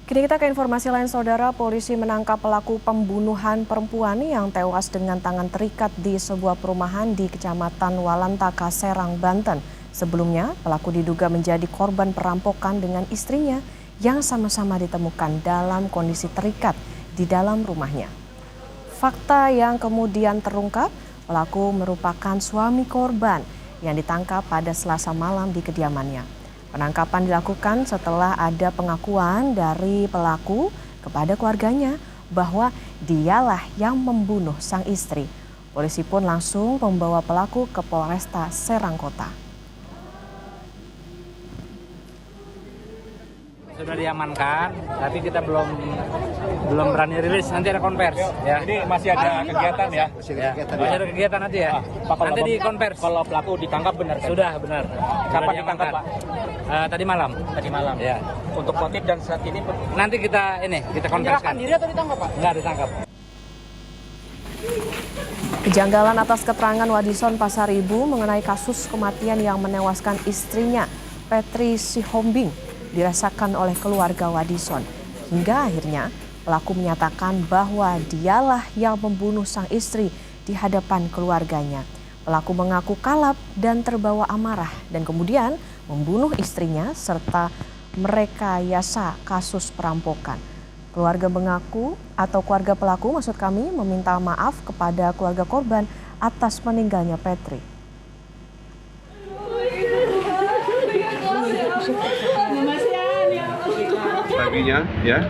Kini kita ke informasi lain, saudara. Polisi menangkap pelaku pembunuhan perempuan yang tewas dengan tangan terikat di sebuah perumahan di Kecamatan Walantaka, Serang, Banten. Sebelumnya, pelaku diduga menjadi korban perampokan dengan istrinya yang sama-sama ditemukan dalam kondisi terikat di dalam rumahnya. Fakta yang kemudian terungkap, pelaku merupakan suami korban yang ditangkap pada Selasa malam di kediamannya. Penangkapan dilakukan setelah ada pengakuan dari pelaku kepada keluarganya bahwa dialah yang membunuh sang istri. Polisi pun langsung membawa pelaku ke Polresta Serang Kota. Sudah diamankan, tapi kita belum berani rilis. Nanti ada konvers. Ya. Ini masih ada kegiatan ya? Masih ada kegiatan nanti ya. Nanti di konvers. Kalau pelaku ditangkap benar kan? Sudah benar. Kapan ditangkap, Pak? Tadi malam. Tadi malam. Ya. Untuk motif dan saat ini Nanti kita konverskan. menyerahkan diri atau ditangkap, Pak? Enggak ditangkap. Kejanggalan atas keterangan Wadison Pasar Ibu mengenai kasus kematian yang menewaskan istrinya, Petri Sihombing, dirasakan oleh keluarga Wadison. Hingga akhirnya pelaku menyatakan bahwa dialah yang membunuh sang istri di hadapan keluarganya. Pelaku mengaku kalap dan terbawa amarah dan kemudian membunuh istrinya serta merekayasa kasus perampokan. Keluarga pelaku meminta maaf kepada keluarga korban atas meninggalnya Petri. Paginya ya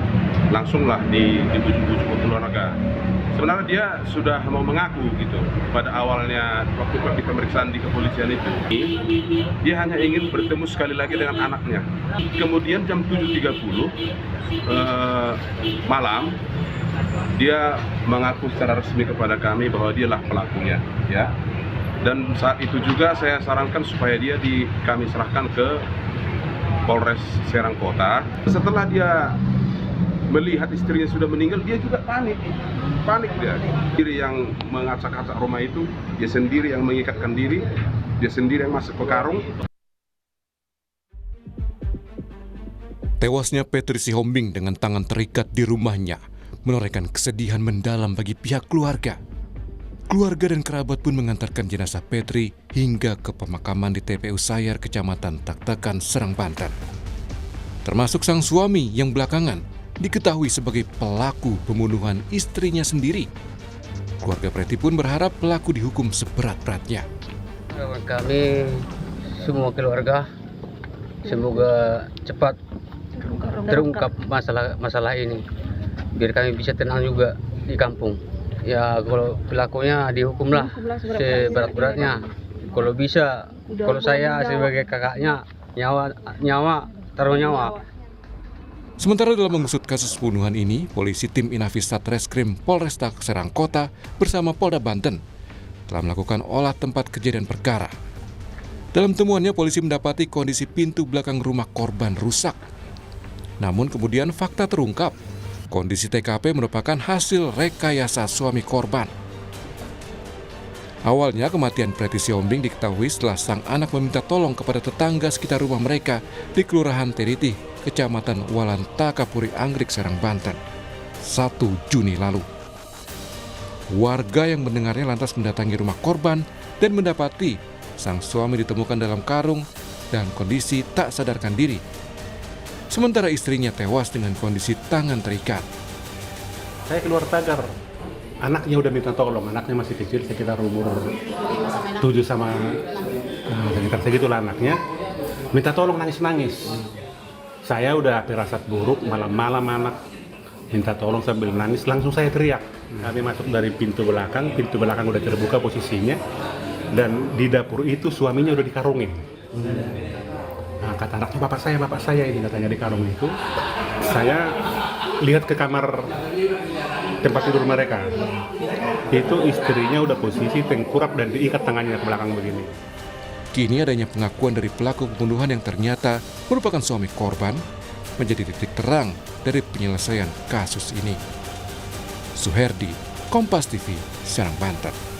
langsunglah dibujuk-bujuk ke keluarga. Sebenarnya dia sudah mau mengaku gitu pada awalnya waktu pemeriksaan di kepolisian itu. Dia hanya ingin bertemu sekali lagi dengan anaknya. Kemudian jam 7.30 malam dia mengaku secara resmi kepada kami bahwa dialah pelakunya ya. Dan saat itu juga saya sarankan supaya kami serahkan ke Polres Serang Kota. Setelah dia melihat istrinya sudah meninggal, dia juga panik dia. Diri yang mengacak-acak rumah itu, dia sendiri yang mengikatkan diri, dia sendiri yang masuk ke karung. Tewasnya Petri Sihombing dengan tangan terikat di rumahnya menorehkan kesedihan mendalam bagi pihak keluarga. Keluarga dan kerabat pun mengantarkan jenazah Petri hingga ke pemakaman di TPU Sayar, Kecamatan Taktakan, Serang, Banten. Termasuk sang suami yang belakangan diketahui sebagai pelaku pembunuhan istrinya sendiri. Keluarga Petri pun berharap pelaku dihukum seberat-beratnya. Kami semua keluarga semoga cepat terungkap masalah ini, biar kami bisa tenang juga di kampung. Ya kalau pelakunya dihukumlah seberat-beratnya. Kalau bisa, kalau saya sebagai kakaknya nyawa taruh nyawa. Sementara dalam mengusut kasus pembunuhan ini, polisi tim Inafis Satreskrim Polresta Serang Kota bersama Polda Banten telah melakukan olah tempat kejadian perkara. Dalam temuannya, polisi mendapati kondisi pintu belakang rumah korban rusak. Namun kemudian fakta terungkap, kondisi TKP merupakan hasil rekayasa suami korban. Awalnya kematian Petri Sihombing diketahui setelah sang anak meminta tolong kepada tetangga sekitar rumah mereka di Kelurahan Teriti, Kecamatan Walantaka, Puri Anggrik, Serang, Banten, 1 Juni lalu. Warga yang mendengarnya lantas mendatangi rumah korban dan mendapati sang suami ditemukan dalam karung dan kondisi tak sadarkan diri. Sementara istrinya tewas dengan kondisi tangan terikat. Saya keluar tagar, anaknya udah minta tolong, anaknya masih kecil, sekitar umur 7 sama sekitar segitulah anaknya, minta tolong, nangis-nangis. Saya udah firasat buruk, malam-malam anak minta tolong sambil nangis, langsung saya teriak. Kami masuk dari pintu belakang udah terbuka posisinya, dan di dapur itu suaminya udah dikarungin. Nah, kata anaknya, bapak saya ini katanya di karung itu. Saya lihat ke kamar tempat tidur mereka. Itu istrinya udah posisi tengkurap dan diikat tangannya ke belakang begini. Kini adanya pengakuan dari pelaku pembunuhan yang ternyata merupakan suami korban menjadi titik terang dari penyelesaian kasus ini. Suherdi, Kompas TV, Serang, Banten.